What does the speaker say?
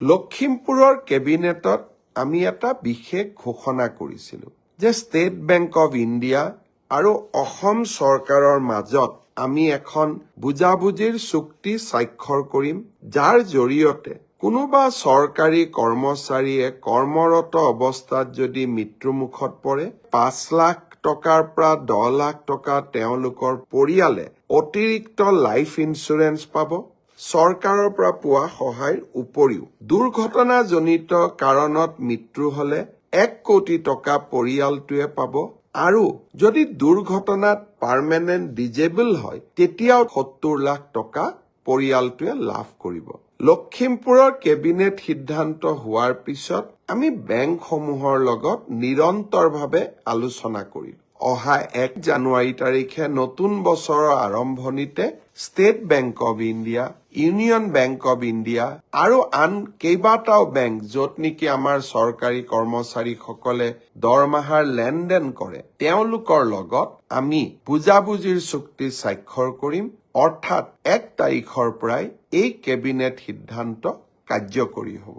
লখিমপুৰৰ কেবিনেটত আমি এটা বিশেষ ঘোষণা কৰিছিলোঁ যে ষ্টেট বেংক অৱ ইণ্ডিয়া আৰু অসম চৰকাৰৰ মাজত আমি এখন বুজাবুজিৰ চুক্তি স্বাক্ষৰ কৰিম, যাৰ জৰিয়তে কোনোবা চৰকাৰী কৰ্মচাৰীয়ে কৰ্মৰত অৱস্থাত যদি মৃত্যুমুখত পৰে 5 লাখ টকাৰ পৰা 10 লাখ টকা তেওঁলোকৰ পৰিয়ালে অতিৰিক্ত লাইফ ইন্সুৰেন্স পাব। চৰকাৰৰ পৰা পোৱা সহায়ৰ উপৰিও দুৰ্ঘটনাজনিত কাৰণত মৃত্যু হলে 1 কোটি টকা পৰিয়ালটোৱে পাব আৰু যদি দুৰ্ঘটনাত পাৰ্মানেণ্ট ডিজেবল হয় তেতিয়াও 70 লাখ টকা পৰিয়ালটোৱে লাভ কৰিব। লখিমপুৰৰ কেবিনেট সিদ্ধান্ত হোৱাৰ পিছত আমি বেংকসমূহৰ লগত নিৰন্তৰভাৱে আলোচনা কৰিম। অহা 1 জানুৱাৰী তাৰিখে নতুন বছৰৰ আৰম্ভণিতে state bank of India, union bank of India আৰু আন কেইবাটাও বেংক য'ত নেকি আমাৰ চৰকাৰী কৰ্মচাৰীসকলে দৰমহাৰ লেনদেন কৰে তেওঁলোকৰ লগত আমি বুজাবুজিৰ চুক্তি স্বাক্ষৰ কৰিম। অৰ্থাৎ 1 তাৰিখৰ পৰাই এই কেবিনেট সিদ্ধান্ত কাৰ্যকৰী হ'ব।